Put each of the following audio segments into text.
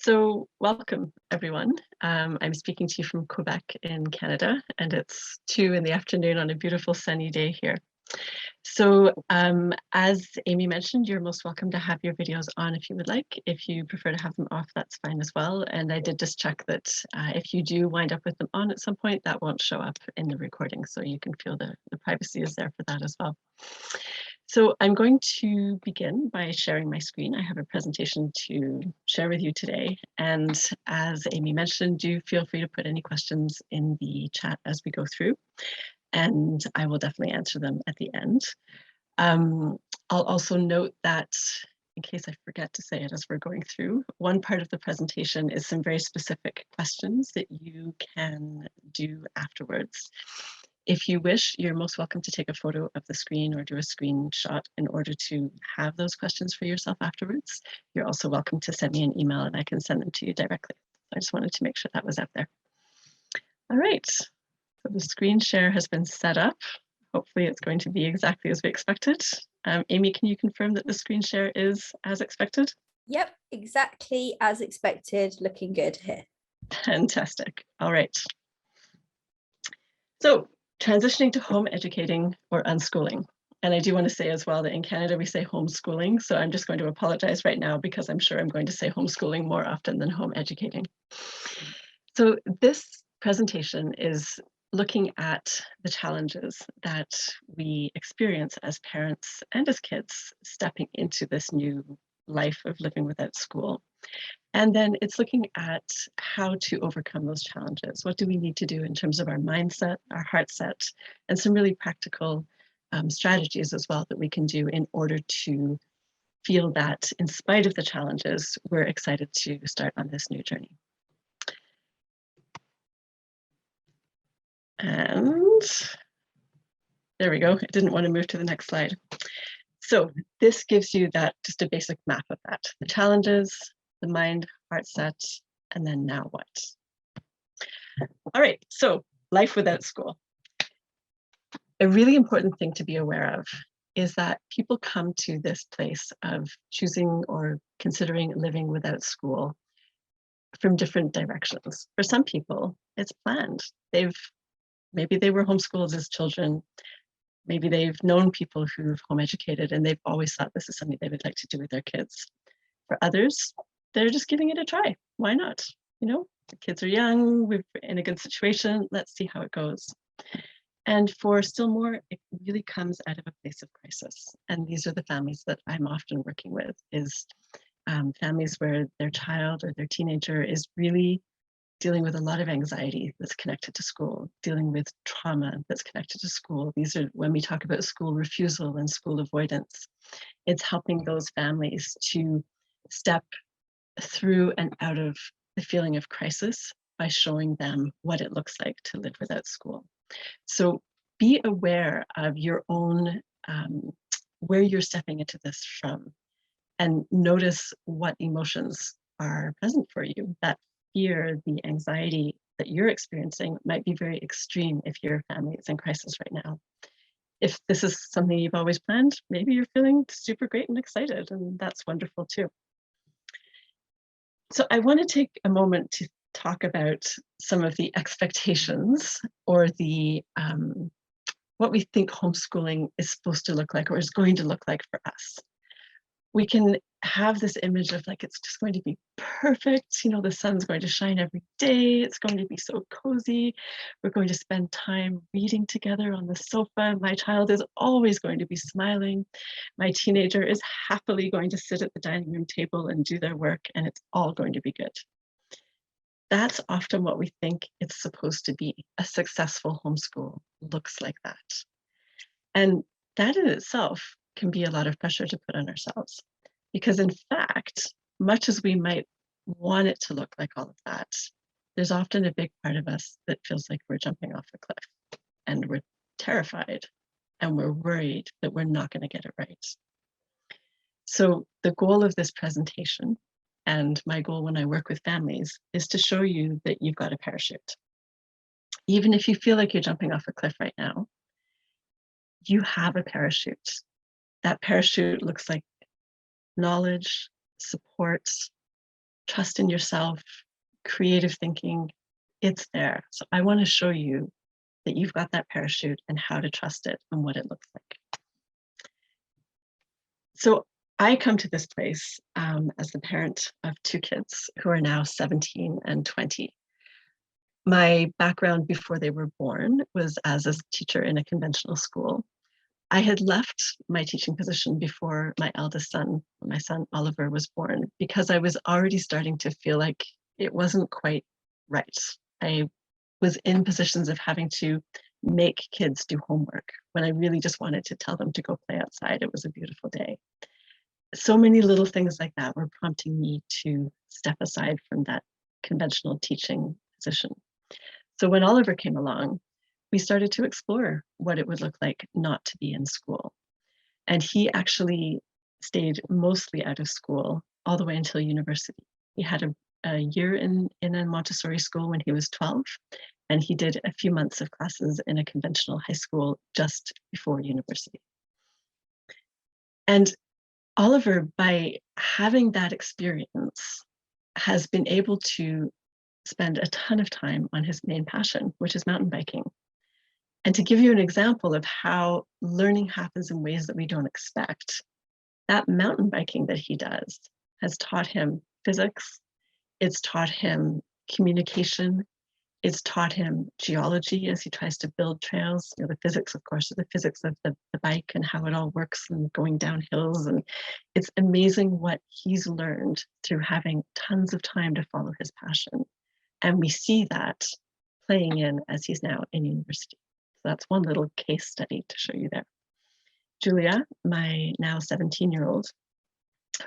So, welcome everyone. I'm speaking to you from Quebec in Canada, and it's 2 in the afternoon on a beautiful sunny day here. So, as Amy mentioned, you're most welcome to have your videos on if you would like. If you prefer to have them off, that's fine as well. And I did just check that if you do wind up with them on at some point, that won't show up in the recording, so you can feel the privacy is there for that as well. So I'm going to begin by sharing my screen. I have a presentation to share with you today. And as Amy mentioned, do feel free to put any questions in the chat as we go through, and I will definitely answer them at the end. I'll also note that, in case I forget to say it as we're going through, one part of the presentation is some very specific questions that you can do afterwards. If you wish, you're most welcome to take a photo of the screen or do a screenshot in order to have those questions for yourself afterwards. You're also welcome to send me an email and I can send them to you directly. I just wanted to make sure that was out there. All right, so the screen share has been set up. Hopefully it's going to be exactly as we expected. Amy, can you confirm that the screen share is as expected? Yep, exactly as expected. Looking good here. Fantastic. All right. So transitioning to home educating or unschooling. And I do want to say as well that in Canada we say homeschooling. So I'm just going to apologize right now because I'm sure I'm going to say homeschooling more often than home educating. So this presentation is looking at the challenges that we experience as parents and as kids stepping into this new life of living without school. And then it's looking at how to overcome those challenges. What do we need to do in terms of our mindset, our heart set, and some really practical strategies as well that we can do in order to feel that in spite of the challenges, we're excited to start on this new journey. And there we go. I didn't want to move to the next slide. So this gives you that, just a basic map of that. The challenges, the mind, heart set, and then now what? All right, so life without school. A really important thing to be aware of is that people come to this place of choosing or considering living without school from different directions. For some people, it's planned. Maybe they were homeschooled as children. Maybe they've known people who've home educated and they've always thought this is something they would like to do with their kids. For others, they're just giving it a try. Why not? You know, the kids are young, we're in a good situation, let's see how it goes. And for still more, it really comes out of a place of crisis. And these are the families that I'm often working with, is families where their child or their teenager is really dealing with a lot of anxiety that's connected to school, dealing with trauma that's connected to school. These are when we talk about school refusal and school avoidance. It's helping those families to step through and out of the feeling of crisis by showing them what it looks like to live without school. So be aware of your own, where you're stepping into this from, and notice what emotions are present for you. That fear, the anxiety that you're experiencing might be very extreme if your family is in crisis right now. If this is something you've always planned, maybe you're feeling super great and excited, and that's wonderful too. So I want to take a moment to talk about some of the expectations or the what we think homeschooling is supposed to look like or is going to look like for us. We can have this image of like, it's just going to be perfect. You know, the sun's going to shine every day. It's going to be so cozy. We're going to spend time reading together on the sofa. My child is always going to be smiling. My teenager is happily going to sit at the dining room table and do their work, and it's all going to be good. That's often what we think it's supposed to be. A successful homeschool looks like that. And that in itself can be a lot of pressure to put on ourselves. Because in fact, much as we might want it to look like all of that, there's often a big part of us that feels like we're jumping off a cliff and we're terrified and we're worried that we're not going to get it right. So the goal of this presentation, and my goal when I work with families, is to show you that you've got a parachute. Even if you feel like you're jumping off a cliff right now, you have a parachute. That parachute looks like knowledge, support, trust in yourself, creative thinking, it's there. So I want to show you that you've got that parachute and how to trust it and what it looks like. So I come to this place as the parent of two kids who are now 17 and 20. My background before they were born was as a teacher in a conventional school. I had left my teaching position before my eldest son, my son Oliver, was born, because I was already starting to feel like it wasn't quite right. I was in positions of having to make kids do homework when I really just wanted to tell them to go play outside. It was a beautiful day. So many little things like that were prompting me to step aside from that conventional teaching position. So when Oliver came along, we started to explore what it would look like not to be in school. And he actually stayed mostly out of school all the way until university. He had a year in a Montessori school when he was 12, and he did a few months of classes in a conventional high school just before university. And Oliver, by having that experience, has been able to spend a ton of time on his main passion, which is mountain biking. And to give you an example of how learning happens in ways that we don't expect, that mountain biking that he does has taught him physics, it's taught him communication, it's taught him geology as he tries to build trails. You know, the physics, of course, the physics of the bike and how it all works and going down hills. And it's amazing what he's learned through having tons of time to follow his passion. And we see that playing in as he's now in university. So that's one little case study to show you there. Julia, my now 17-year-old,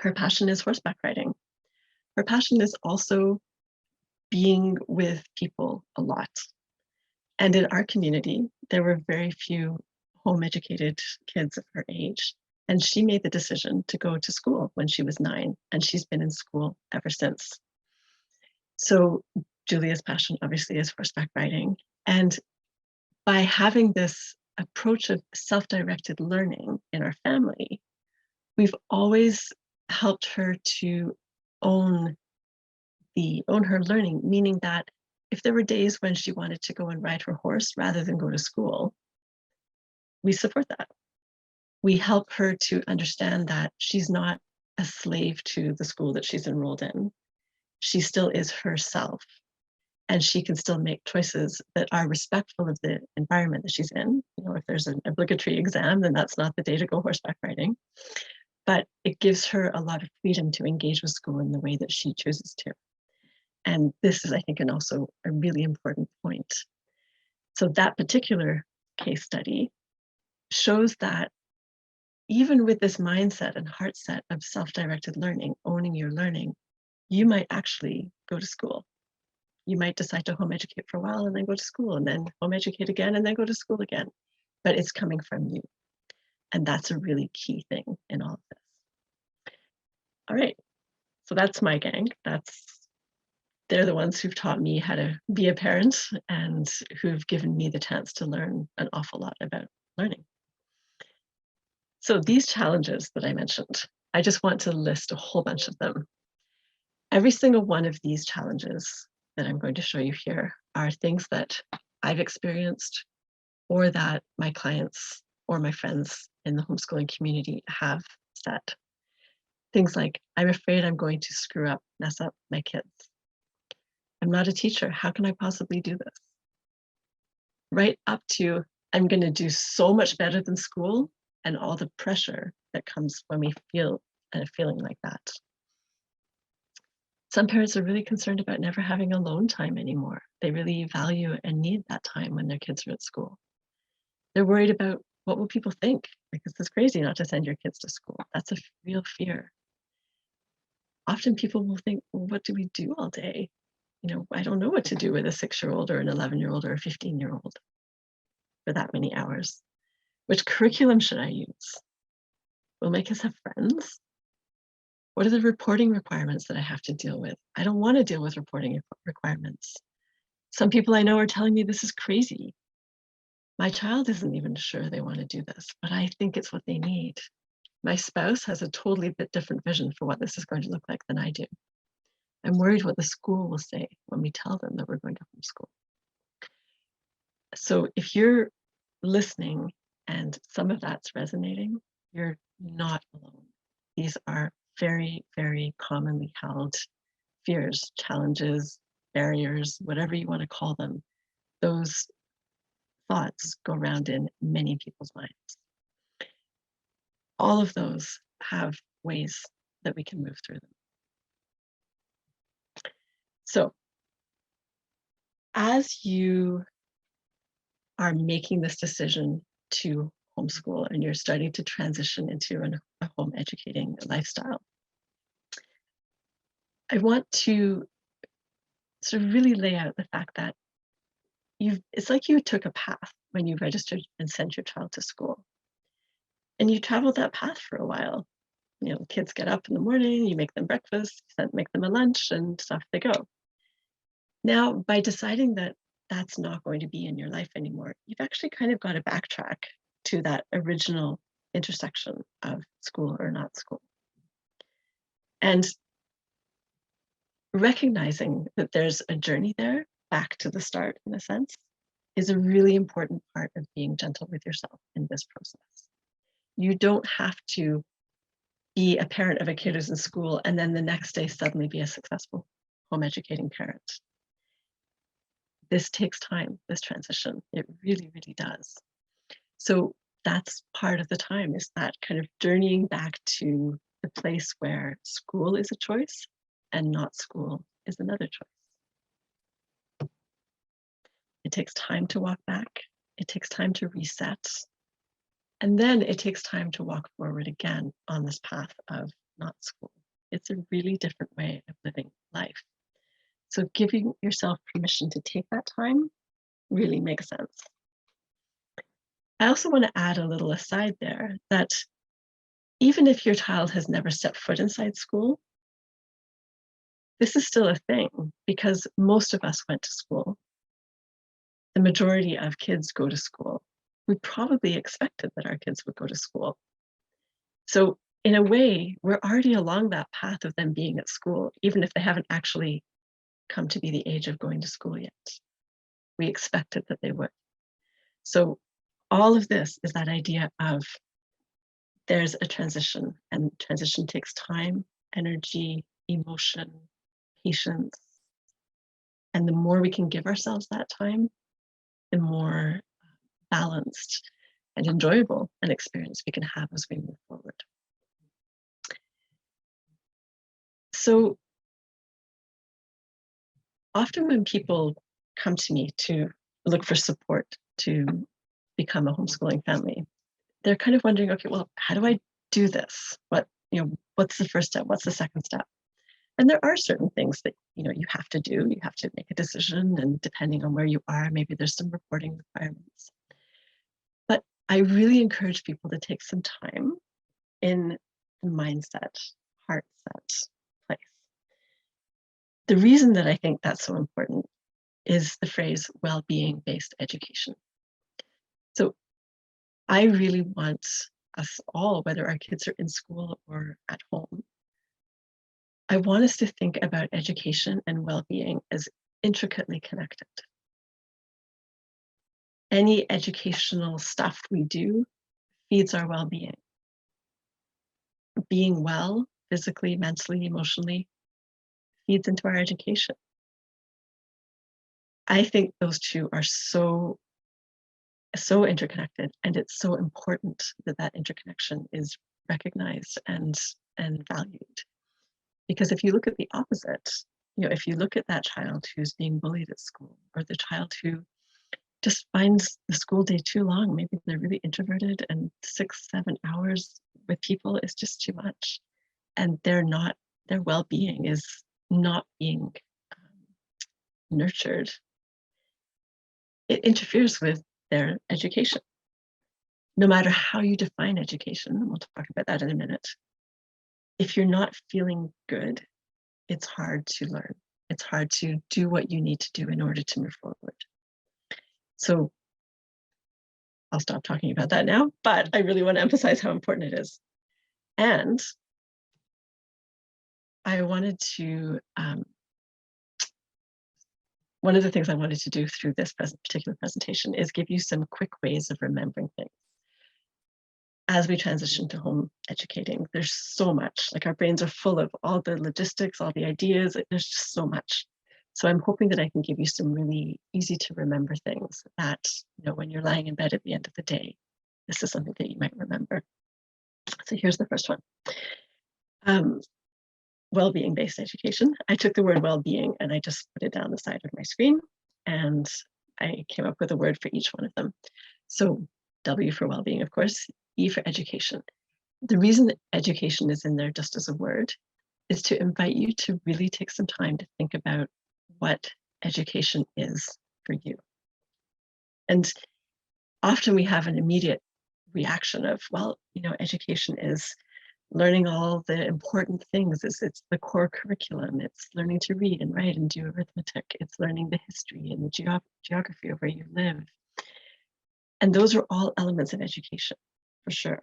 her passion is horseback riding. Her passion is also being with people a lot. And in our community, there were very few home-educated kids of her age. And she made the decision to go to school when she was 9, and she's been in school ever since. So Julia's passion obviously is horseback riding. And by having this approach of self-directed learning in our family, we've always helped her to own her learning, meaning that if there were days when she wanted to go and ride her horse rather than go to school, we support that. We help her to understand that she's not a slave to the school that she's enrolled in. She still is herself, and she can still make choices that are respectful of the environment that she's in. You know, if there's an obligatory exam, then that's not the day to go horseback riding. But it gives her a lot of freedom to engage with school in the way that she chooses to. And this is, I think, and also a really important point. So that particular case study shows that even with this mindset and heart set of self-directed learning, owning your learning, you might actually go to school. You might decide to home educate for a while and then go to school, and then home educate again and then go to school again. But it's coming from you. And that's a really key thing in all of this. All right, so that's my gang. They're the ones who've taught me how to be a parent and who've given me the chance to learn an awful lot about learning. So these challenges that I mentioned, I just want to list a whole bunch of them. Every single one of these challenges that I'm going to show you here are things that I've experienced or that my clients or my friends in the homeschooling community have said. Things like, I'm afraid I'm going to screw up, mess up my kids. I'm not a teacher. How can I possibly do this? Right up to, I'm going to do so much better than school, and all the pressure that comes when we feel a feeling like that. Some parents are really concerned about never having alone time anymore. They really value and need that time when their kids are at school. They're worried about what will people think, because it's crazy not to send your kids to school. That's a real fear. Often people will think, well, what do we do all day? You know, I don't know what to do with a 6-year-old or an 11-year-old or a 15-year-old for that many hours. Which curriculum should I use? Will my kids have friends? What are the reporting requirements that I have to deal with? I don't want to deal with reporting requirements. Some people I know are telling me this is crazy. My child isn't even sure they want to do this, but I think it's what they need. My spouse has a totally bit different vision for what this is going to look like than I do. I'm worried what the school will say when we tell them that we're going to homeschool. So if you're listening and some of that's resonating, you're not alone. These are very, very commonly held fears, challenges, barriers, whatever you want to call them. Those thoughts go around in many people's minds. All of those have ways that we can move through them. So as you are making this decision to homeschool and you're starting to transition into a home educating lifestyle, I want to sort of really lay out the fact that it's like you took a path when you registered and sent your child to school. And you traveled that path for a while. You know, kids get up in the morning, you make them breakfast, make them a lunch, and off they go. Now, by deciding that that's not going to be in your life anymore, you've actually kind of got to backtrack to that original intersection of school or not school. And recognizing that there's a journey there back to the start, in a sense, is a really important part of being gentle with yourself in this process. You don't have to be a parent of a kid who's in school and then the next day suddenly be a successful home educating parent. This takes time, this transition. It really, really does. So that's part of the time, is that kind of journeying back to the place where school is a choice and not school is another choice. It takes time to walk back. It takes time to reset. And then it takes time to walk forward again on this path of not school. It's a really different way of living life. So giving yourself permission to take that time really makes sense. I also want to add a little aside there that even if your child has never stepped foot inside school, this is still a thing because most of us went to school. The majority of kids go to school. We probably expected that our kids would go to school. So in a way, we're already along that path of them being at school, even if they haven't actually come to be the age of going to school yet. We expected that they would. So all of this is that idea of there's a transition, and transition takes time, energy, emotion, patience. And the more we can give ourselves that time, the more balanced and enjoyable an experience we can have as we move forward. So often when people come to me to look for support to become a homeschooling family, they're kind of wondering, okay, well, how do I do this? What's the first step? What's the second step? And there are certain things that, you have to do. You have to make a decision, and depending on where you are, maybe there's some reporting requirements. But I really encourage people to take some time in the mindset, heart set place. The reason that I think that's so important is the phrase well-being based education. So I really want us all, whether our kids are in school or at home, I want us to think about education and well-being as intricately connected. Any educational stuff we do feeds our well-being. Being well, physically, mentally, emotionally, feeds into our education. I think those two are so interconnected, and it's so important that that interconnection is recognized and valued. Because if you look at the opposite, if you look at that child who's being bullied at school, or the child who just finds the school day too long, maybe they're really introverted and 6-7 hours with people is just too much, and their well-being is not being nurtured, it interferes with their education. No matter how you define education, and we'll talk about that in a minute, if you're not feeling good, it's hard to learn. It's hard to do what you need to do in order to move forward. So I'll stop talking about that now, but I really want to emphasize how important it is. And I wanted to, one of the things I wanted to do through this particular presentation is give you some quick ways of remembering things. As we transition to home educating, there's so much, like our brains are full of all the logistics, all the ideas, there's just so much. So I'm hoping that I can give you some really easy to remember things that, when you're lying in bed at the end of the day, this is something that you might remember. So here's the first one. Well-being based education. I took the word well-being and I just put it down the side of my screen, and I came up with a word for each one of them. So W for well-being, of course, E for education. The reason that education is in there just as a word is to invite you to really take some time to think about what education is for you. And often we have an immediate reaction of, well, education is learning all the important things. It's the core curriculum. It's learning to read and write and do arithmetic. It's learning the history and the geography of where you live. And those are all elements of education, for sure.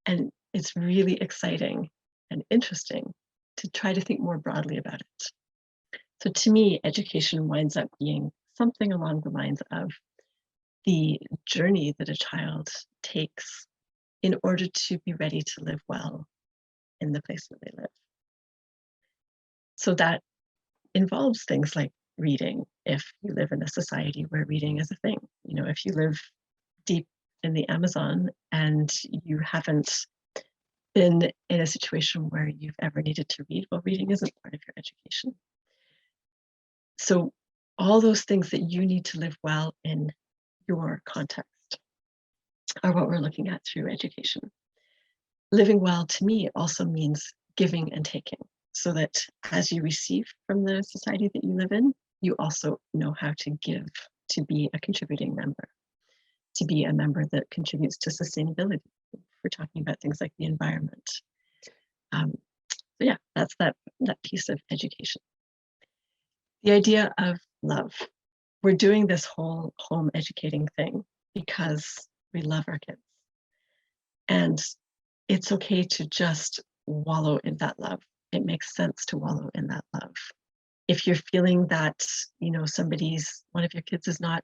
And it's really exciting and interesting to try to think more broadly about it. So to me, education winds up being something along the lines of the journey that a child takes in order to be ready to live well in the place where they live. So that involves things like reading, if you live in a society where reading is a thing. If you live deep in the Amazon and you haven't been in a situation where you've ever needed to read, well, reading isn't part of your education. So all those things that you need to live well in your context are what we're looking at through education. Living well to me also means giving and taking, so that as you receive from the society that you live in, you also know how to give, to be a contributing member, to be a member that contributes to sustainability. We're talking about things like the environment. So yeah, that's that piece of education. The idea of love. We're doing this whole home educating thing because we love our kids. And it's okay to just wallow in that love. It makes sense to wallow in that love. If you're feeling that, one of your kids is not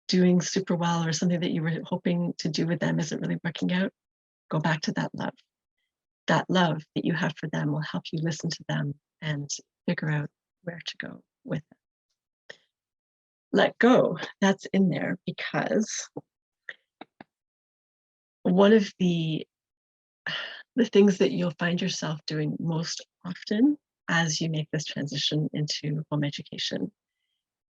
doing super well, or something that you were hoping to do with them isn't really working out, go back to that love. That love that you have for them will help you listen to them and figure out where to go with it. Let go, that's in there because one of the things that you'll find yourself doing most often as you make this transition into home education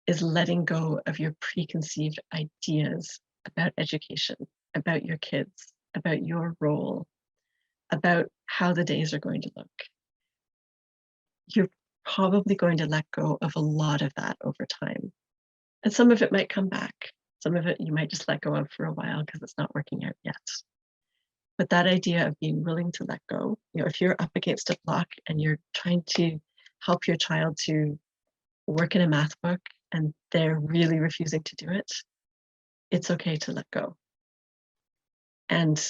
is letting go of your preconceived ideas about education, about your kids, about your role, about how the days are going to look. You're probably going to let go of a lot of that over time. And some of it might come back. Some of it you might just let go of for a while because it's not working out yet. But that idea of being willing to let go, if you're up against a block and you're trying to help your child to work in a math book and they're really refusing to do it, it's okay to let go. And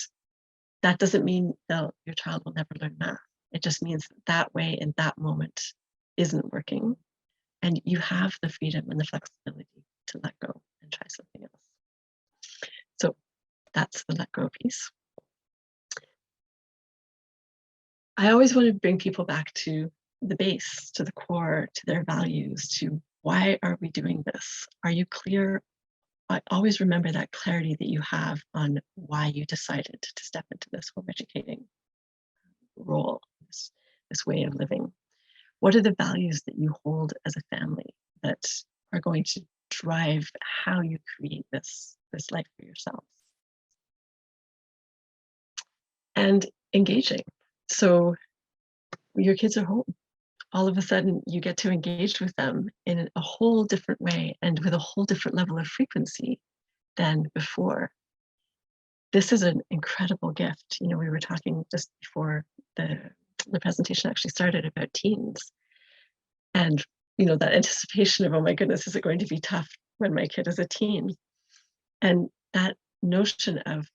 that doesn't mean that your child will never learn math. It just means that way in that moment isn't working. And you have the freedom and the flexibility to let go and try something else. So that's the let go piece. I always want to bring people back to the base, to the core, to their values, to why are we doing this? Are you clear? I always remember that clarity that you have on why you decided to step into this home educating role, this way of living. What are the values that you hold as a family that are going to drive how you create this life for yourselves? And engaging. So your kids are home. All of a sudden, you get to engage with them in a whole different way and with a whole different level of frequency than before. This is an incredible gift. We were talking just before the presentation actually started about teens. And, that anticipation of, oh my goodness, is it going to be tough when my kid is a teen? And that notion of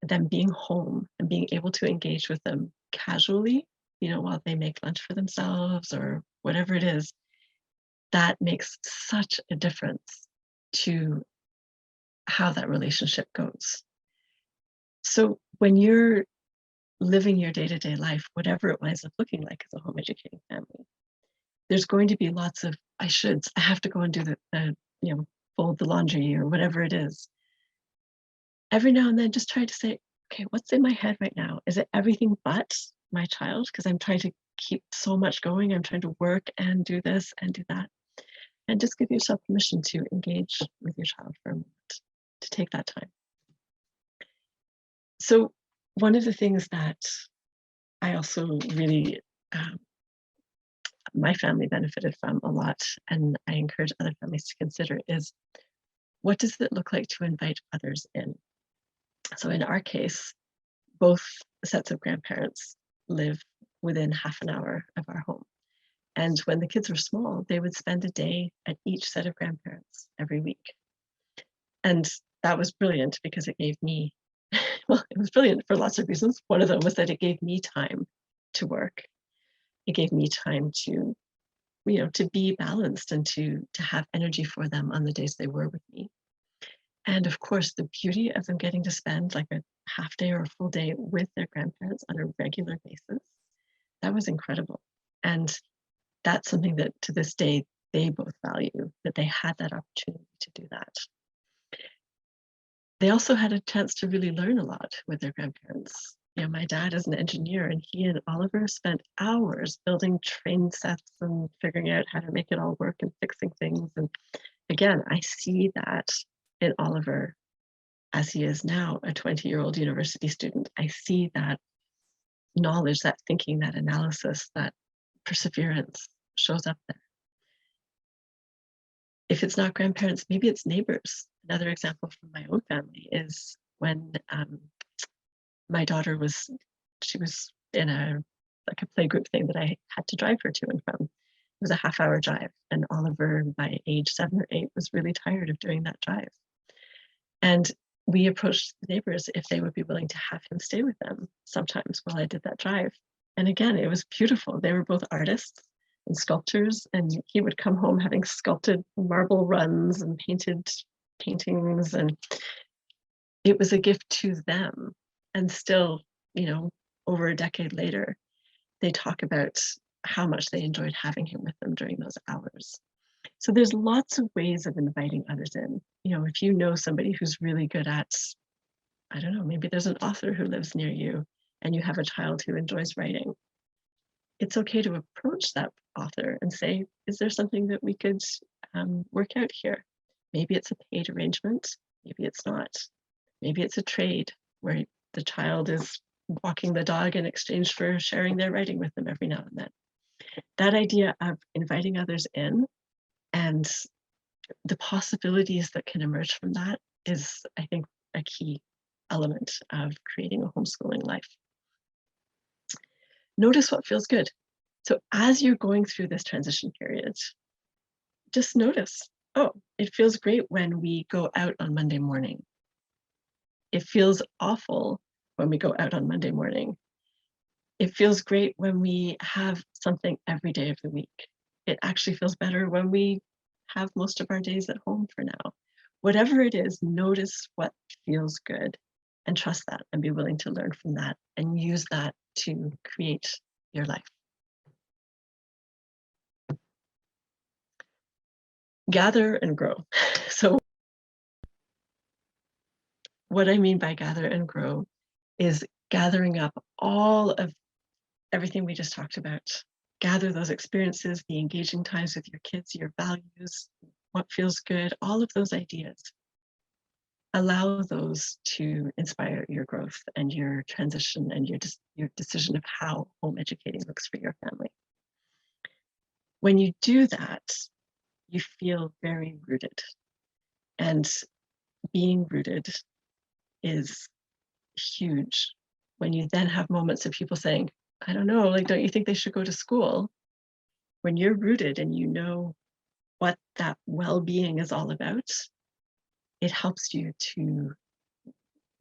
them being home and being able to engage with them casually while they make lunch for themselves or whatever it is, that makes such a difference to how that relationship goes. So when you're living your day-to-day life, whatever it winds up looking like as a home educating family, there's going to be lots of I shoulds. I have to go and do fold the laundry or whatever it is. Every now and then, just try to say, okay, what's in my head right now? Is it everything but my child? Because I'm trying to keep so much going. I'm trying to work and do this and do that. And just give yourself permission to engage with your child for a moment, to take that time. So one of the things that I also really, my family benefited from a lot, and I encourage other families to consider, is what does it look like to invite others in? So in our case, both sets of grandparents live within half an hour of our home. And when the kids were small, they would spend a day at each set of grandparents every week. And that was brilliant because it gave me, well, it was brilliant for lots of reasons. One of them was that it gave me time to work. It gave me time to, to be balanced and to have energy for them on the days they were with me. And of course, the beauty of them getting to spend like a half day or a full day with their grandparents on a regular basis, that was incredible. And that's something that to this day, they both value, that they had that opportunity to do that. They also had a chance to really learn a lot with their grandparents. My dad is an engineer, and he and Oliver spent hours building train sets and figuring out how to make it all work and fixing things. And again, I see that in Oliver as he is now a 20-year-old university student. I see that knowledge, that thinking, that analysis, that perseverance shows up there. If it's not grandparents, maybe it's neighbors. Another example from my own family is when my daughter was in a playgroup thing that I had to drive her to and from. It was a half-hour drive, and Oliver, by age 7 or 8, was really tired of doing that drive. And we approached the neighbors if they would be willing to have him stay with them sometimes while I did that drive. And again, it was beautiful. They were both artists and sculptors, and he would come home having sculpted marble runs and painted paintings, and it was a gift to them. And still, over a decade later, they talk about how much they enjoyed having him with them during those hours. So there's lots of ways of inviting others in. If you know somebody who's really good at, I don't know, maybe there's an author who lives near you and you have a child who enjoys writing, it's okay to approach that author and say, is there something that we could work out here? Maybe it's a paid arrangement, maybe it's not. Maybe it's a trade where the child is walking the dog in exchange for sharing their writing with them every now and then. That idea of inviting others in and the possibilities that can emerge from that is, I think, a key element of creating a homeschooling life. Notice what feels good. So as you're going through this transition period, just notice, oh, it feels great when we go out on Monday morning. It feels awful when we go out on Monday morning. It feels great when we have something every day of the week. It actually feels better when we have most of our days at home for now. Whatever it is, notice what feels good and trust that and be willing to learn from that and use that to create your life. Gather and grow. So what I mean by gather and grow is gathering up all of everything we just talked about. Gather those experiences, the engaging times with your kids, your values, what feels good, all of those ideas. Allow those to inspire your growth and your transition and your decision of how home educating looks for your family. When you do that, you feel very rooted. And being rooted is huge. When you then have moments of people saying, I don't know, don't you think they should go to school? When you're rooted and you know what that well-being is all about, it helps you to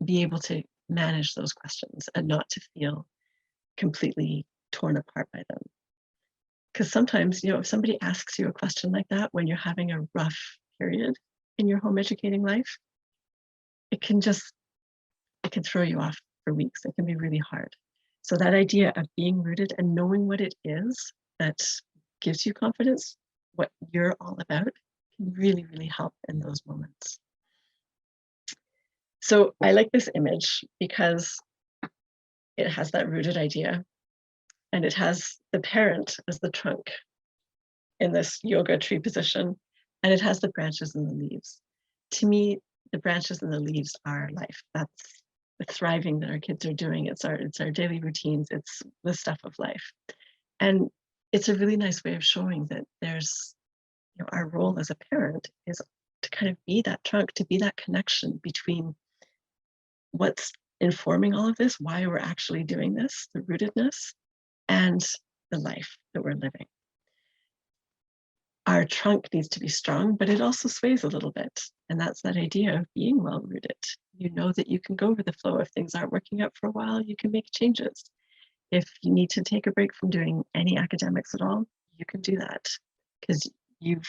be able to manage those questions and not to feel completely torn apart by them. Because sometimes, if somebody asks you a question like that when you're having a rough period in your home educating life, it can throw you off for weeks. It can be really hard. So that idea of being rooted and knowing what it is that gives you confidence, what you're all about, can really, really help in those moments. So I like this image because it has that rooted idea, and it has the parent as the trunk in this yoga tree position, and it has the branches and the leaves. To me, the branches and the leaves are life. That's the thriving that our kids are doing. It's our daily routines. It's the stuff of life. And it's a really nice way of showing that there's, our role as a parent is to kind of be that trunk, to be that connection between what's informing all of this, why we're actually doing this, the rootedness, and the life that we're living. Our trunk needs to be strong, but it also sways a little bit. And that's that idea of being well rooted. You know that you can go with the flow. If things aren't working out for a while, you can make changes. If you need to take a break from doing any academics at all, you can do that because you've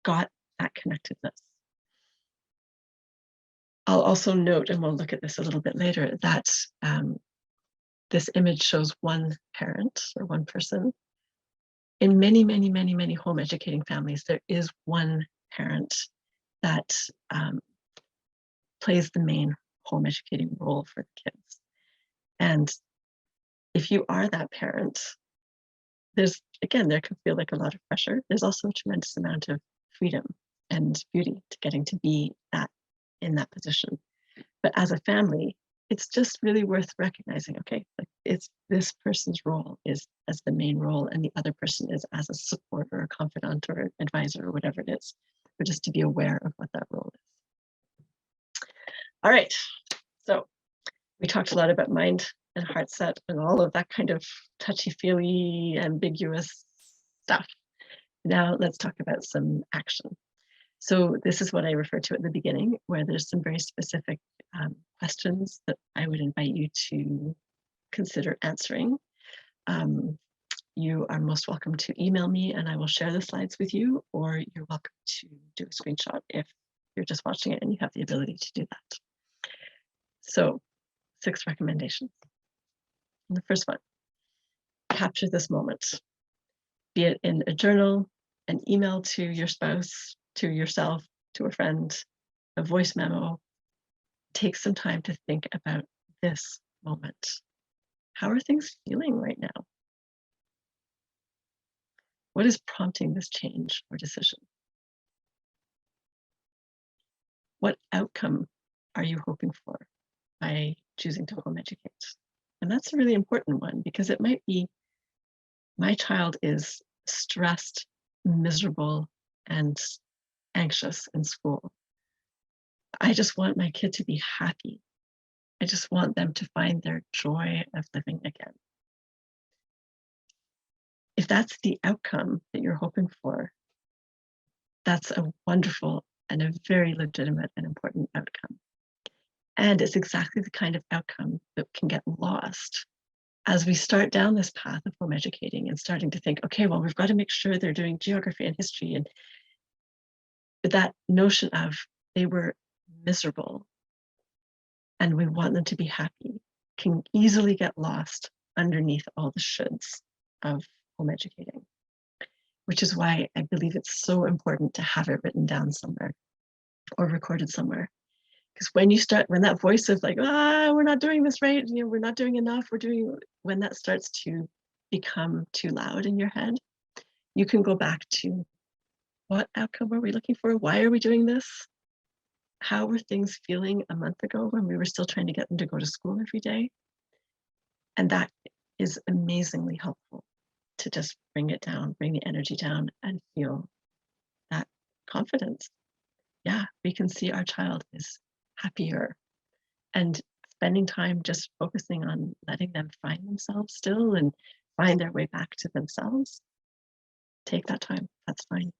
got that connectedness. I'll also note, and we'll look at this a little bit later, that this image shows one parent or one person. In many, many, many, many home educating families, there is one parent that plays the main home educating role for the kids. And if you are that parent, there can feel like a lot of pressure. There's also a tremendous amount of freedom and beauty to getting to be in that position. But as a family, it's just really worth recognizing, okay, like it's this person's role is as the main role, and the other person is as a support or a confidant or advisor or whatever it is, but just to be aware of what that role is. All right, so we talked a lot about mind and heart set and all of that kind of touchy-feely, ambiguous stuff. Now let's talk about some action. So this is what I referred to at the beginning, where there's some very specific questions that I would invite you to consider answering. You are most welcome to email me and I will share the slides with you, or you're welcome to do a screenshot if you're just watching it and you have the ability to do that. So 6 recommendations. And the first one, capture this moment, be it in a journal, an email to your spouse, to yourself, to a friend, a voice memo. Take some time to think about this moment. How are things feeling right now? What is prompting this change or decision? What outcome are you hoping for by choosing to home educate? And that's a really important one, because it might be, my child is stressed, miserable, and anxious in school. I just want my kid to be happy. I just want them to find their joy of living again. If that's the outcome that you're hoping for, that's a wonderful and a very legitimate and important outcome. And it's exactly the kind of outcome that can get lost as we start down this path of home educating and starting to think, okay, well, we've got to make sure they're doing geography and history. And that notion of they were miserable and we want them to be happy can easily get lost underneath all the shoulds of home educating, which is why I believe it's so important to have it written down somewhere or recorded somewhere. Because when that voice of like, we're not doing this right, we're not doing enough, when that starts to become too loud in your head, you can go back to, what outcome were we looking for? Why are we doing this? How were things feeling a month ago when we were still trying to get them to go to school every day? And that is amazingly helpful to just bring it down, bring the energy down, and feel that confidence. Yeah, we can see our child is happier, and spending time just focusing on letting them find themselves still and find their way back to themselves. Take that time, that's fine.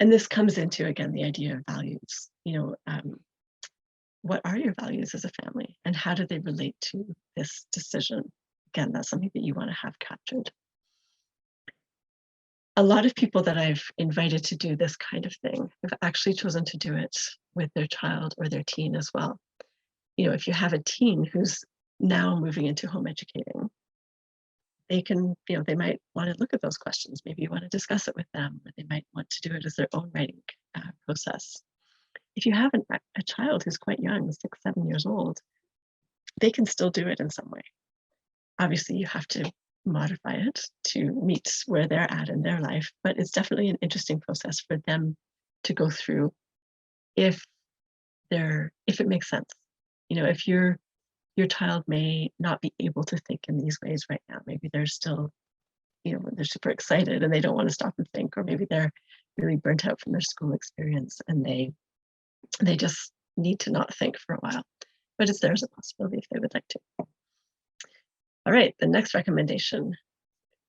And this comes into, again, the idea of values. What are your values as a family, and how do they relate to this decision. Again, that's something that you want to have captured. A lot of people that I've invited to do this kind of thing have actually chosen to do it with their child or their teen as well. You know, if you have a teen who's now moving into home educating, they can, you know, they might want to look at those questions. Maybe you want to discuss it with them, or they might want to do it as their own writing process. If you have a child who's quite young, 6, 7 years old, they can still do it in some way. Obviously, you have to modify it to meet where they're at in their life, but it's definitely an interesting process for them to go through if it makes sense. You know, if your child may not be able to think in these ways right now. Maybe they're still, you know, they're super excited and they don't want to stop and think, or maybe they're really burnt out from their school experience and they just need to not think for a while. But there's a possibility if they would like to. All right, the next recommendation,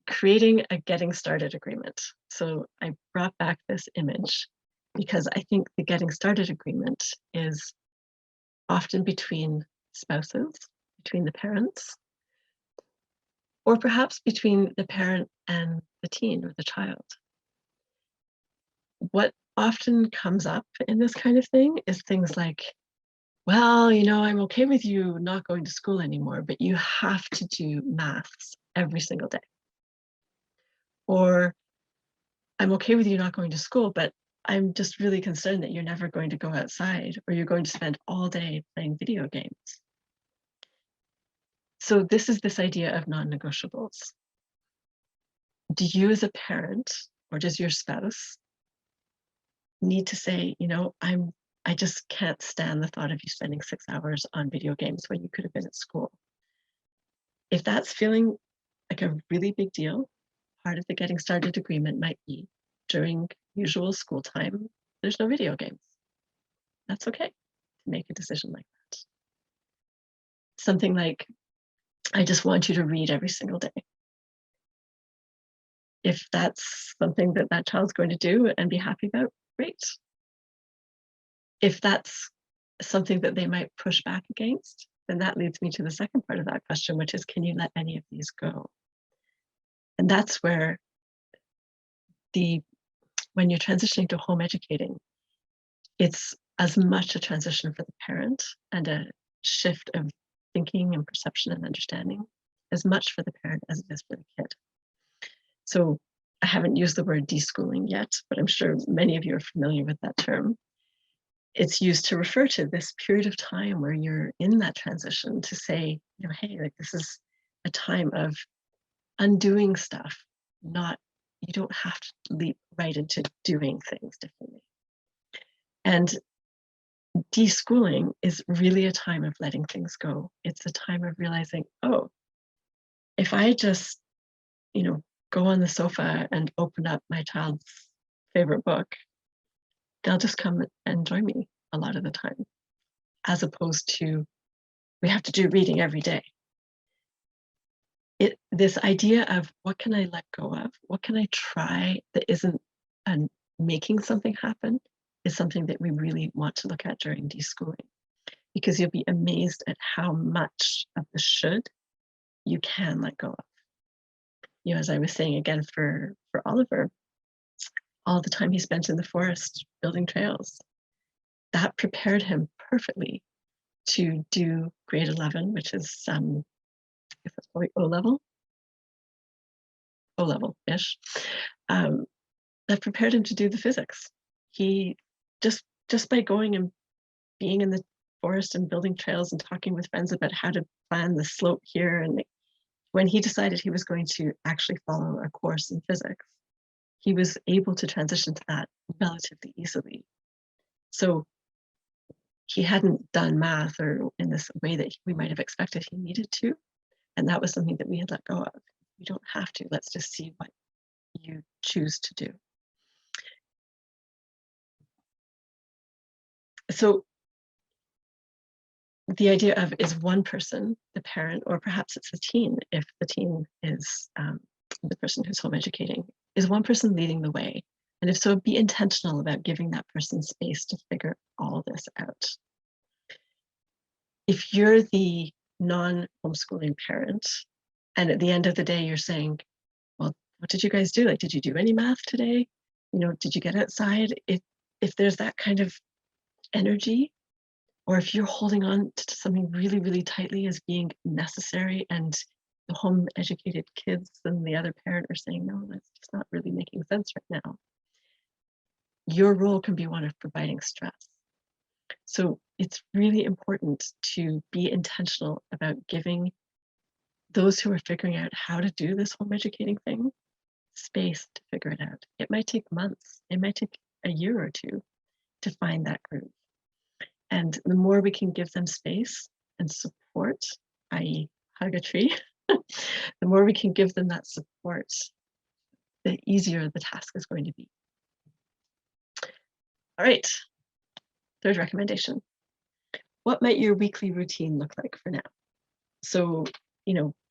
creating a getting started agreement. So I brought back this image because I think the getting started agreement is often between spouses, between the parents, or perhaps between the parent and the teen or the child. What often comes up in this kind of thing is things like, well, you know, I'm okay with you not going to school anymore, but you have to do maths every single day. Or I'm okay with you not going to school, but I'm just really concerned that you're never going to go outside or you're going to spend all day playing video games. So this is this idea of non-negotiables. Do you as a parent or does your spouse need to say, you know, I just can't stand the thought of you spending 6 hours on video games when you could have been at school. If that's feeling like a really big deal, part of the getting started agreement might be during usual school time, there's no video games. That's okay to make a decision like that. Something like, I just want you to read every single day. If that's something that that child's going to do and be happy about, great. If that's something that they might push back against, then that leads me to the second part of that question, which is, can you let any of these go? And that's where when you're transitioning to home educating, it's as much a transition for the parent and a shift of thinking and perception and understanding as much for the parent as it is for the kid. So I haven't used the word deschooling yet, but I'm sure many of you are familiar with that term. It's used to refer to this period of time where you're in that transition to say, you know, hey, like this is a time of undoing stuff, you don't have to leap right into doing things differently. And deschooling is really a time of letting things go. It's a time of realizing, oh, if I just, you know, go on the sofa and open up my child's favorite book, they'll just come and join me a lot of the time, as opposed to we have to do reading every day. This idea of what can I let go of, what can I try that isn't making something happen, is something that we really want to look at during deschooling, because you'll be amazed at how much of the should you can let go of. You know, as I was saying again for Oliver, all the time he spent in the forest building trails, that prepared him perfectly to do grade 11, which is I guess that's probably O-level-ish. That prepared him to do the physics. He just by going and being in the forest and building trails and talking with friends about how to plan the slope here, and when he decided he was going to actually follow a course in physics, he was able to transition to that relatively easily. So he hadn't done math or in this way that we might have expected he needed to. And that was something that we had let go of. You don't have to. Let's just see what you choose to do. So the idea of, is one person, the parent, or perhaps it's a teen, if the teen is the person who's home educating, is one person leading the way? And if so, be intentional about giving that person space to figure all this out. If you're the non-homeschooling parent, and at the end of the day, you're saying, well, what did you guys do? Like, did you do any math today? Did you get outside? If there's that kind of energy, or if you're holding on to something really, really tightly as being necessary, and the home educated kids and the other parent are saying, no, that's just not really making sense right now, your role can be one of providing stress. So it's really important to be intentional about giving those who are figuring out how to do this home educating thing space to figure it out. It might take months, it might take a year or two to find that groove. And the more we can give them space and support, i.e., hug a tree, the more we can give them that support, the easier the task is going to be. All right, third recommendation. What might your weekly routine look like for now? So,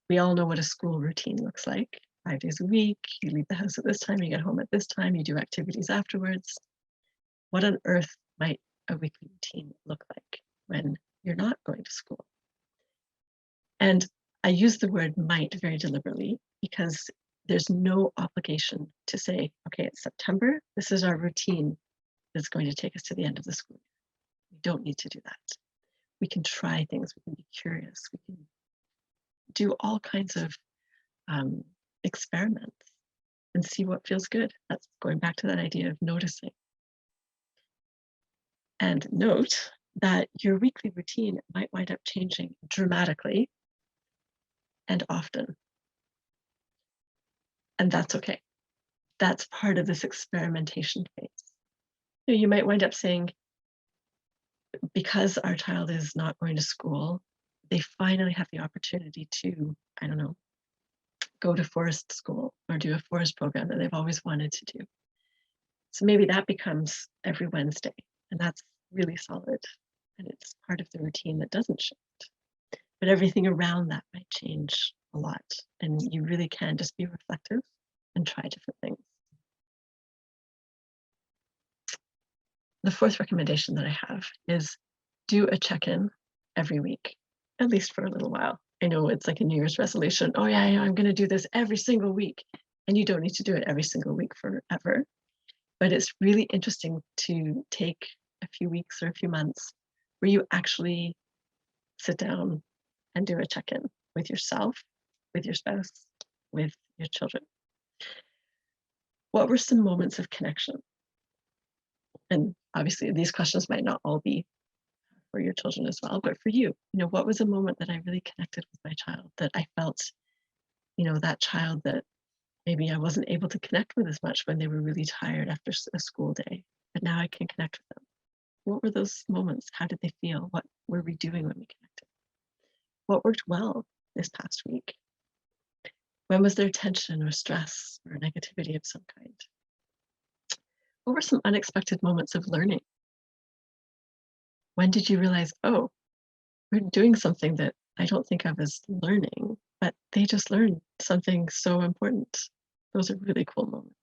we all know what a school routine looks like. 5 days a week, you leave the house at this time, you get home at this time, you do activities afterwards. What on earth might a weekly routine look like when you're not going to school? And I use the word might very deliberately because there's no obligation to say, okay, it's September, this is our routine that's going to take us to the end of the school year. We don't need to do that. We can try things, we can be curious, we can do all kinds of experiments and see what feels good. That's going back to that idea of noticing. And note that your weekly routine might wind up changing dramatically and often. And that's okay. That's part of this experimentation phase. You might wind up saying, because our child is not going to school, they finally have the opportunity to, I don't know, go to forest school or do a forest program that they've always wanted to do. So maybe that becomes every Wednesday, and that's really solid. And it's part of the routine that doesn't shift. But everything around that might change a lot. And you really can just be reflective and try different things. The fourth recommendation that I have is do a check-in every week, at least for a little while. I know it's like a New Year's resolution. Oh yeah, I'm going to do this every single week. And you don't need to do it every single week forever. But it's really interesting to take a few weeks or a few months where you actually sit down and do a check-in with yourself, with your spouse, with your children. What were some moments of connection? And obviously these questions might not all be for your children as well, but for you, what was a moment that I really connected with my child, that I felt, that child that maybe I wasn't able to connect with as much when they were really tired after a school day, but now I can connect with them. What were those moments? How did they feel? What were we doing when we connected? What worked well this past week? When was there tension or stress or negativity of some kind? What were some unexpected moments of learning? When did you realize, oh, we're doing something that I don't think of as learning, but they just learned something so important? Those are really cool moments.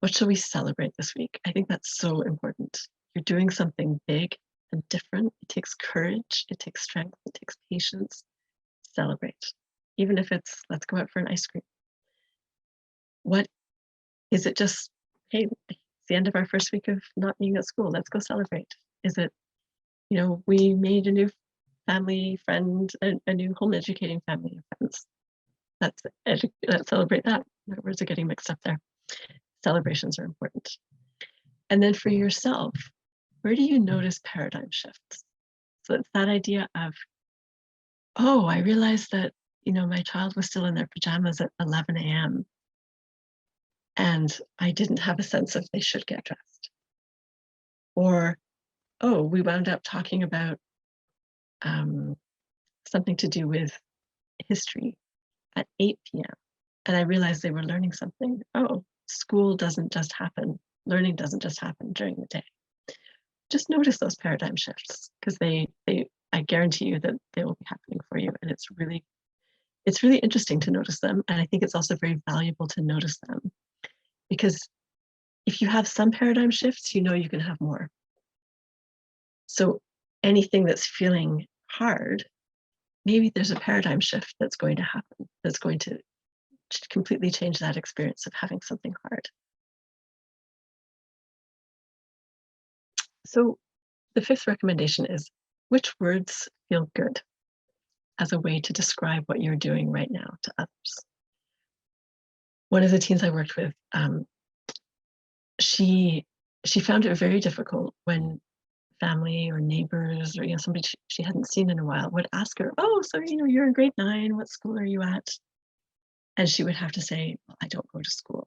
What shall we celebrate this week? I think that's so important. You're doing something big and different. It takes courage, it takes strength, it takes patience. Celebrate. Even if it's, let's go out for an ice cream. What is it? Just, hey, it's the end of our first week of not being at school, let's go celebrate. Is it, we made a new family friend, a new home educating family of friends. Let's celebrate that. My words are getting mixed up there. Celebrations are important. And then for yourself, where do you notice paradigm shifts? So it's that idea of, oh, I realized that, my child was still in their pajamas at 11 a.m. and I didn't have a sense of they should get dressed. Or, oh, we wound up talking about something to do with history at 8 p.m. And I realized they were learning something. Oh, school doesn't just happen. Learning doesn't just happen during the day. Just notice those paradigm shifts, because I guarantee you that they will be happening for you. And it's really interesting to notice them. And I think it's also very valuable to notice them, because if you have some paradigm shifts, you can have more. So anything that's feeling hard, maybe there's a paradigm shift that's going to happen, that's going to completely change that experience of having something hard. So the fifth recommendation is, which words feel good as a way to describe what you're doing right now to others? One of the teens I worked with, she found it very difficult when family or neighbors or somebody she hadn't seen in a while would ask her, "Oh, so you're in grade 9. What school are you at?" And she would have to say, "Well, I don't go to school."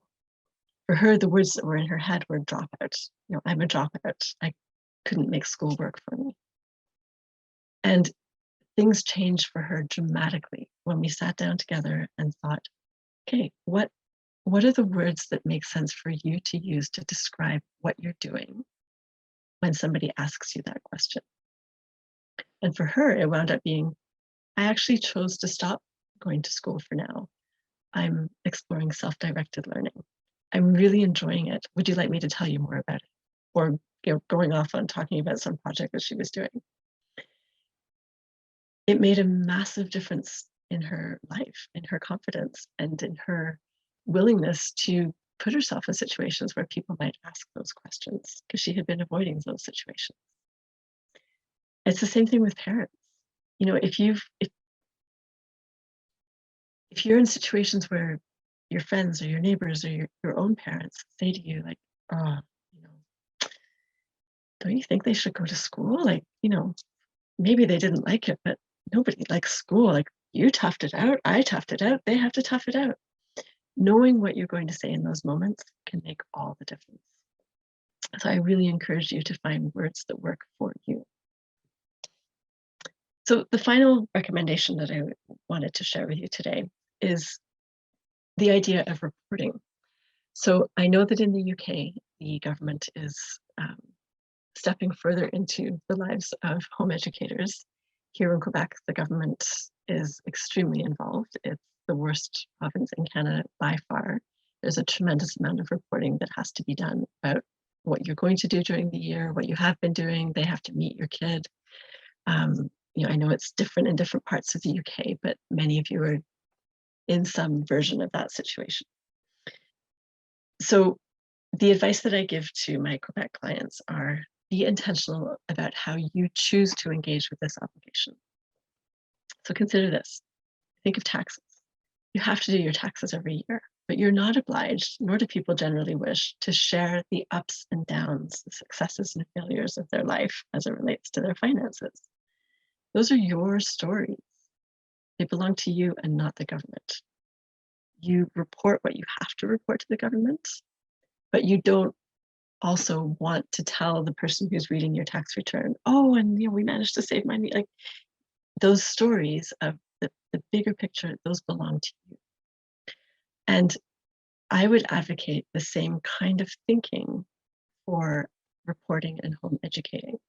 For her, the words that were in her head were dropout. I'm a dropout. I couldn't make school work for me. And things changed for her dramatically when we sat down together and thought, okay, what are the words that make sense for you to use to describe what you're doing when somebody asks you that question? And for her, it wound up being, I actually chose to stop going to school for now. I'm exploring self-directed learning. I'm really enjoying it. Would you like me to tell you more about it? Or going off on talking about some project that she was doing. It made a massive difference in her life, in her confidence, and in her willingness to put herself in situations where people might ask those questions, because she had been avoiding those situations. It's the same thing with parents. If you're in situations where your friends or your neighbors or your own parents say to you, like, "Oh, don't you think they should go to school? Like, maybe they didn't like it, but nobody likes school. Like, you toughed it out, I toughed it out, they have to tough it out." Knowing what you're going to say in those moments can make all the difference. So I really encourage you to find words that work for you. So the final recommendation that I wanted to share with you today is the idea of reporting. So I know that in the UK, the government is stepping further into the lives of home educators. Here in Quebec, the government is extremely involved. It's the worst province in Canada by far. There's a tremendous amount of reporting that has to be done about what you're going to do during the year, what you have been doing. They have to meet your kid. I know it's different in different parts of the UK, but many of you are in some version of that situation. So the advice that I give to my Quebec clients are, be intentional about how you choose to engage with this obligation. So consider this. Think of taxes. You have to do your taxes every year, but you're not obliged, nor do people generally wish, to share the ups and downs, the successes and failures of their life as it relates to their finances. Those are your stories. They belong to you and not the government. You report what you have to report to the government, but you don't also want to tell the person who's reading your tax return, "Oh, and we managed to save money." Like, those stories of the bigger picture, those belong to you. And I would advocate the same kind of thinking for reporting and home educating.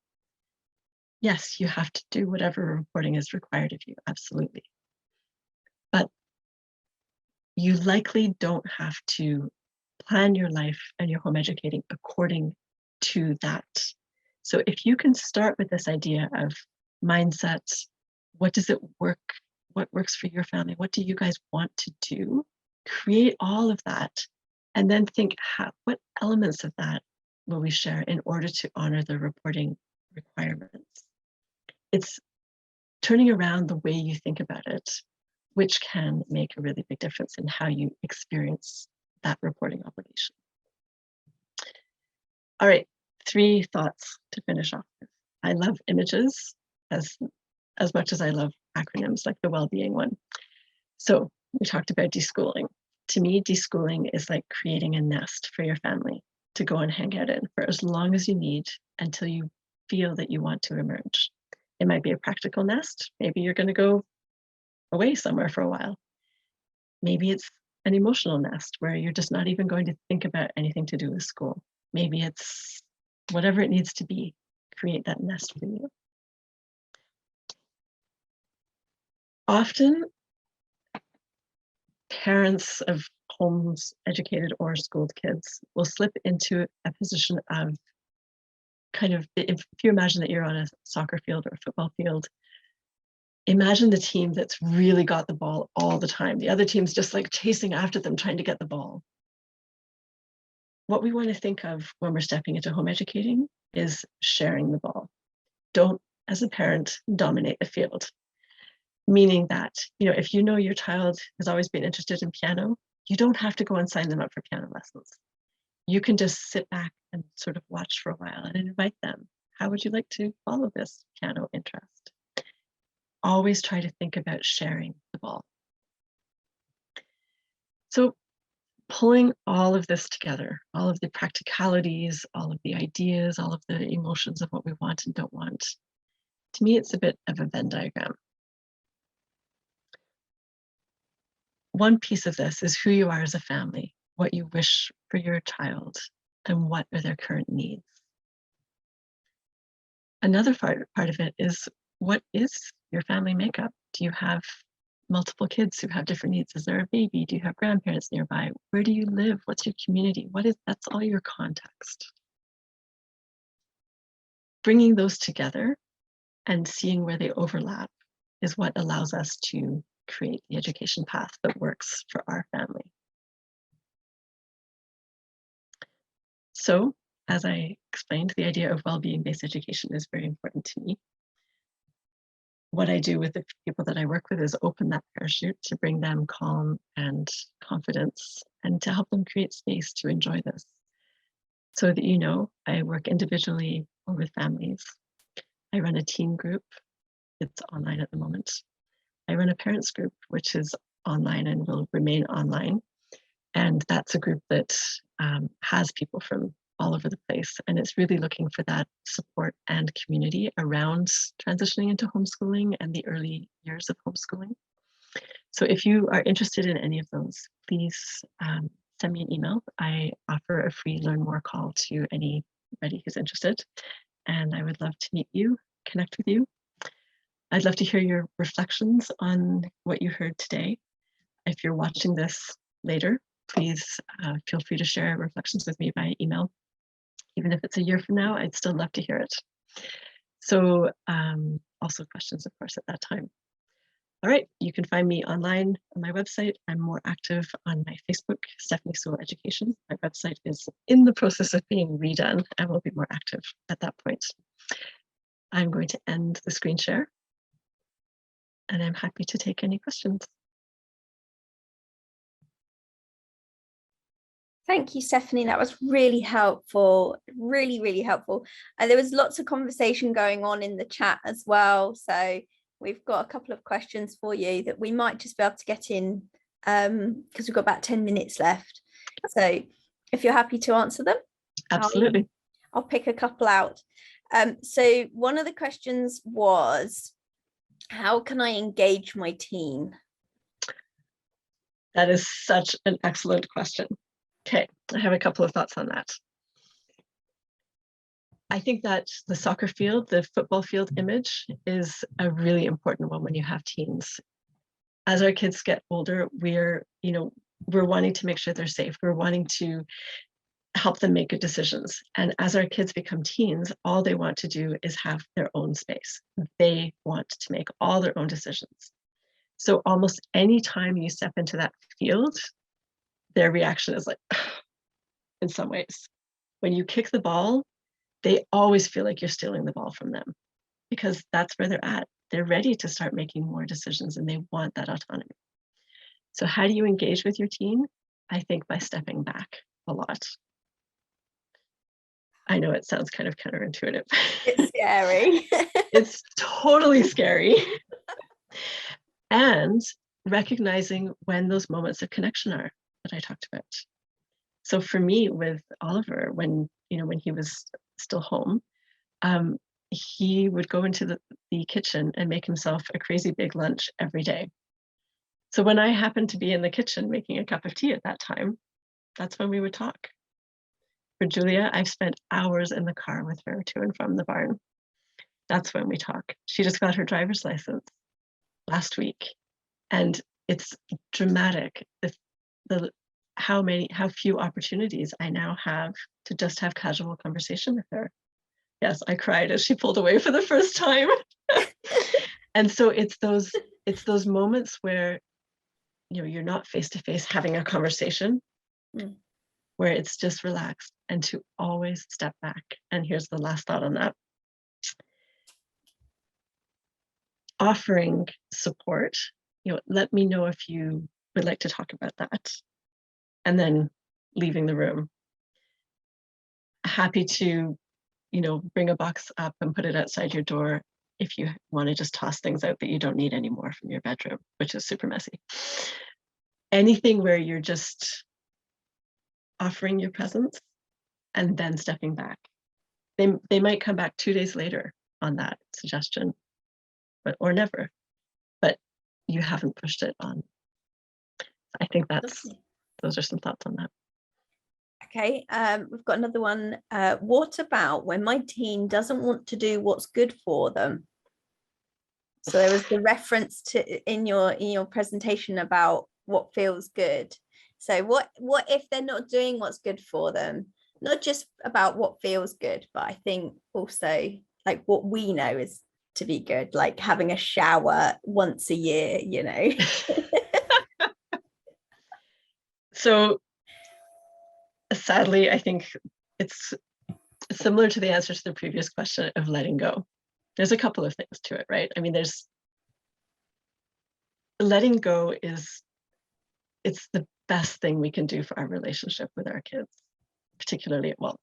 Yes, you have to do whatever reporting is required of you, absolutely. But you likely don't have to plan your life and your home educating according to that. So if you can start with this idea of mindset, what does it work? What works for your family? What do you guys want to do? Create all of that, and then think, what elements of that will we share in order to honor the reporting requirements? It's turning around the way you think about it, which can make a really big difference in how you experience that reporting obligation. All right, 3 thoughts to finish off with. I love images as much as I love acronyms, like the well-being one. So we talked about deschooling. To me, deschooling is like creating a nest for your family to go and hang out in for as long as you need until you feel that you want to emerge. It might be a practical nest. Maybe you're going to go away somewhere for a while. Maybe it's an emotional nest where you're just not even going to think about anything to do with school. Maybe it's whatever it needs to be, create that nest for you. Often, parents of homes educated or schooled kids will slip into a position of kind of, if you imagine that you're on a soccer field or a football field, Imagine the team that's really got the ball all the time. The other team's just like chasing after them, trying to get the ball. What we want to think of when we're stepping into home educating is sharing the ball. Don't, as a parent, dominate the field. Meaning that, if you know your child has always been interested in piano, you don't have to go and sign them up for piano lessons. You can just sit back and sort of watch for a while and invite them. How would you like to follow this piano interest? Always try to think about sharing the ball. So pulling all of this together, all of the practicalities, all of the ideas, all of the emotions of what we want and don't want, to me, it's a bit of a Venn diagram. One piece of this is who you are as a family, what you wish for your child, and what are their current needs. Another part of it is, what is your family makeup? Do you have multiple kids who have different needs? Is there a baby? Do you have grandparents nearby? Where do you live? What's your community? That's all your context. Bringing those together and seeing where they overlap is what allows us to create the education path that works for our family. So, as I explained, the idea of well-being-based education is very important to me. What I do with the people that I work with is open that parachute to bring them calm and confidence and to help them create space to enjoy this. So that I work individually or with families. I run a teen group. It's online at the moment. I run a parents group, which is online and will remain online. And that's a group that has people from all over the place. And it's really looking for that support and community around transitioning into homeschooling and the early years of homeschooling. So if you are interested in any of those, please send me an email. I offer a free Learn More call to anybody who's interested. And I would love to meet you, connect with you. I'd love to hear your reflections on what you heard today. If you're watching this later, please feel free to share reflections with me by email. Even if it's a year from now, I'd still love to hear it. So also questions, of course, at that time. All right, you can find me online on my website. I'm more active on my Facebook, Stephanie Sewell Education. My website is in the process of being redone and will be more active at that point. I'm going to end the screen share and I'm happy to take any questions. Thank you, Stephanie. That was really helpful, really, really helpful. And there was lots of conversation going on in the chat as well. So we've got a couple of questions for you that we might just be able to get in because we've got about 10 minutes left. So if you're happy to answer them. Absolutely. I'll pick a couple out. So one of the questions was, how can I engage my teen? That is such an excellent question. Okay, I have a couple of thoughts on that. I think that the soccer field, the football field image is a really important one when you have teens. As our kids get older, we're wanting to make sure they're safe. We're wanting to help them make good decisions. And as our kids become teens, all they want to do is have their own space. They want to make all their own decisions. So almost any time you step into that field, their reaction is like, in some ways. When you kick the ball, they always feel like you're stealing the ball from them because that's where they're at. They're ready to start making more decisions and they want that autonomy. So how do you engage with your teen? I think by stepping back a lot. I know it sounds kind of counterintuitive. It's scary. It's totally scary. And recognizing when those moments of connection are that I talked about. So for me with Oliver, when he was still home, he would go into the kitchen and make himself a crazy big lunch every day. So when I happened to be in the kitchen making a cup of tea at that time, that's when we would talk. For Julia, I've spent hours in the car with her to and from the barn. That's when we talk. She just got her driver's license last week. And it's dramatic how few opportunities I now have to just have casual conversation with her. Yes, I cried as she pulled away for the first time. And so it's those moments where, you know, you're not face to face having a conversation, where it's just relaxed, and to always step back. And here's the last thought on that. Offering support, you know, let me know if you would like to talk about that. And then leaving the room. Happy to, you know, bring a box up and put it outside your door if you want to just toss things out that you don't need anymore from your bedroom, which is super messy. Anything where you're just offering your presence and then stepping back. They might come back 2 days later on that suggestion, or never, but you haven't pushed it on. I think those are some thoughts on that. Okay, we've got another one. What about when my teen doesn't want to do what's good for them? So there was the reference to in your presentation about what feels good. So what if they're not doing what's good for them? Not just about what feels good, but I think also like what we know is to be good, like having a shower once a year, you know. So sadly, I think it's similar to the answer to the previous question of letting go. There's a couple of things to it, right? I mean, there's letting go it's the best thing we can do for our relationship with our kids, particularly, well,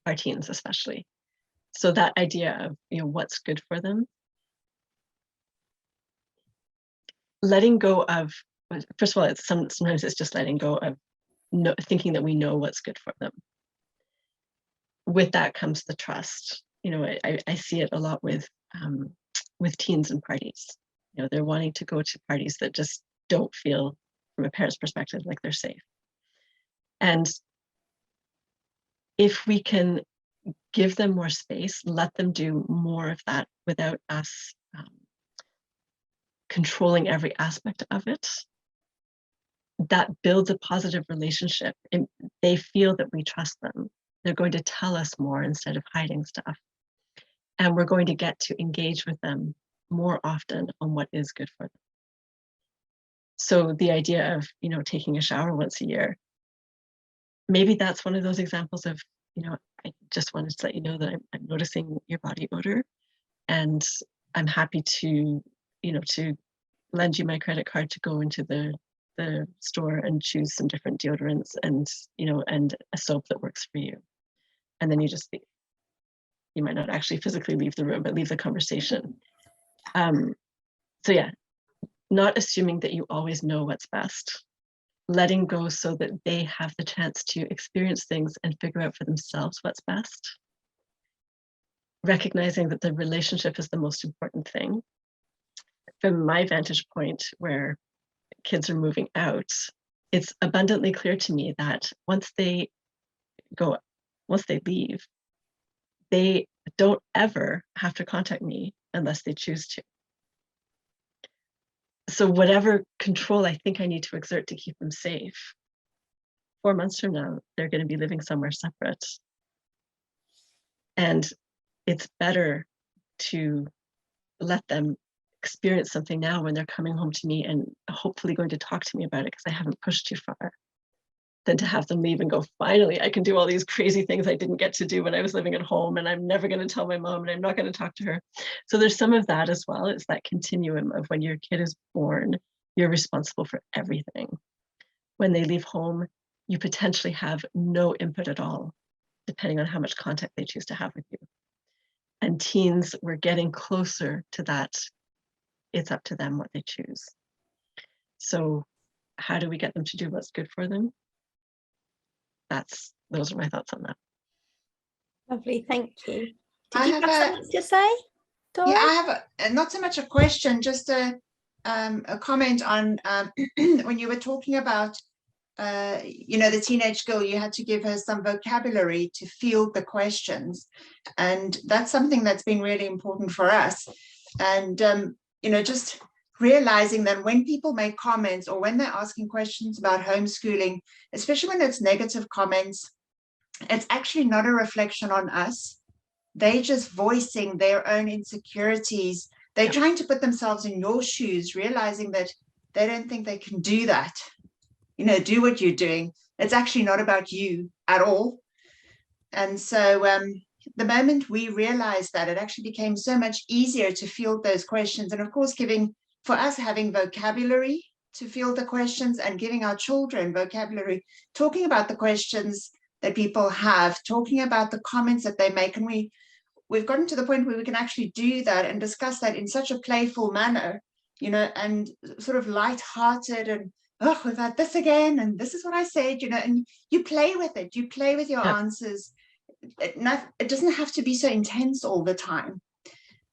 our teens especially. So that idea of, you know, what's good for them, letting go of, first of all, sometimes it's just letting go of thinking that we know what's good for them. With that comes the trust. You know, I see it a lot with teens and parties. You know, they're wanting to go to parties that just don't feel, from a parent's perspective, like they're safe. And if we can give them more space, let them do more of that without us controlling every aspect of it, that builds a positive relationship. And they feel that we trust them. They're going to tell us more instead of hiding stuff. And we're going to get to engage with them more often on what is good for them. So the idea of, you know, taking a shower once a year, maybe that's one of those examples of, you know, I just wanted to let you know that I'm noticing your body odor, and I'm happy to, you know, to lend you my credit card to go into the store and choose some different deodorants and, you know, and a soap that works for you. And then you just leave. You might not actually physically leave the room, but leave the conversation. So yeah, not assuming that you always know what's best, letting go so that they have the chance to experience things and figure out for themselves what's best. Recognizing that the relationship is the most important thing. From my vantage point, where kids are moving out, it's abundantly clear to me that once they leave, they don't ever have to contact me unless they choose to. So whatever control I think I need to exert to keep them safe, 4 months from now, they're going to be living somewhere separate. And it's better to let them experience something now when they're coming home to me and hopefully going to talk to me about it because I haven't pushed too far, than to have them leave and go, finally, I can do all these crazy things I didn't get to do when I was living at home, and I'm never going to tell my mom, and I'm not going to talk to her. So there's some of that as well. It's that continuum of when your kid is born, you're responsible for everything. When they leave home, you potentially have no input at all, depending on how much contact they choose to have with you. And teens, we're getting closer to that. It's up to them what they choose. So how do we get them to do what's good for them? Those are my thoughts on that. Lovely, thank you. Did you have something to say, Dora? Yeah, I have not so much a question, just a comment on when you were talking about you know, the teenage girl, you had to give her some vocabulary to field the questions, and that's something that's been really important for us. And you know, just realizing that when people make comments or when they're asking questions about homeschooling, especially when it's negative comments, it's actually not a reflection on us. They're just voicing their own insecurities They're Yeah. trying to put themselves in your shoes, realizing that they don't think they can do that. You know, do what you're doing. It's actually not about you at all. And so the moment we realized that, it actually became so much easier to field those questions. And of course, for us having vocabulary to field the questions and giving our children vocabulary, talking about the questions that people have, talking about the comments that they make. And we've gotten to the point where we can actually do that and discuss that in such a playful manner, you know, and sort of lighthearted, and oh, we've had this again, and this is what I said, you know, and you play with it, you play with your answers. It doesn't have to be so intense all the time.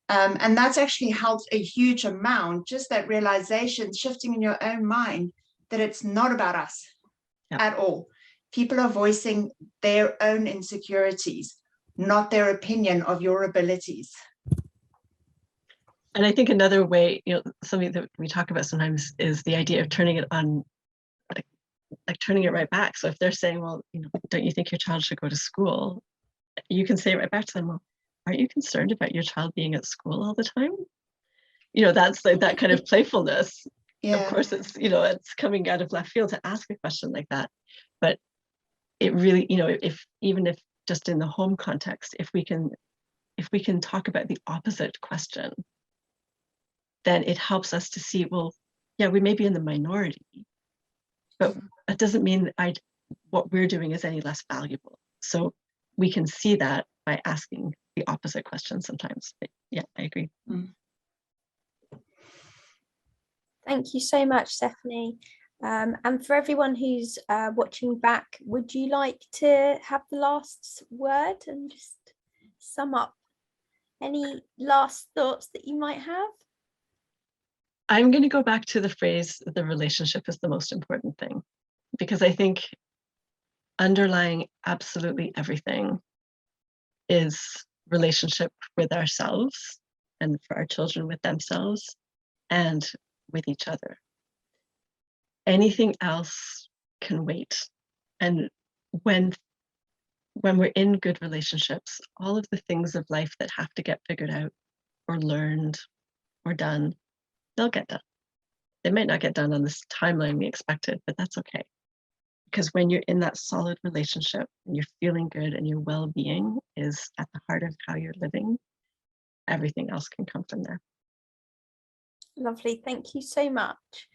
And that's actually helped a huge amount, just that realization, shifting in your own mind that it's not about us at all. People are voicing their own insecurities, not their opinion of your abilities. And I think another way, you know, something that we talk about sometimes is the idea of turning it on, like turning it right back. So if they're saying, well, you know, don't you think your child should go to school? You can say right back to them, well, aren't you concerned about your child being at school all the time? You know, that's like that kind of playfulness. Yeah. Of course, it's, you know, it's coming out of left field to ask a question like that. But it really, you know, even if just in the home context, if we can talk about the opposite question, then it helps us to see, well, yeah, we may be in the minority, but that doesn't mean what we're doing is any less valuable. So we can see that by asking the opposite question sometimes. But yeah, I agree. Thank you so much, Stephanie. And for everyone who's watching back, would you like to have the last word and just sum up any last thoughts that you might have? I'm going to go back to the phrase, the relationship is the most important thing, because I think underlying absolutely everything is relationship with ourselves, and for our children with themselves and with each other. Anything else can wait. And when we're in good relationships, all of the things of life that have to get figured out or learned or done, they'll get done. They might not get done on this timeline we expected, but that's okay. Because when you're in that solid relationship and you're feeling good and your well-being is at the heart of how you're living, everything else can come from there. Lovely. Thank you so much.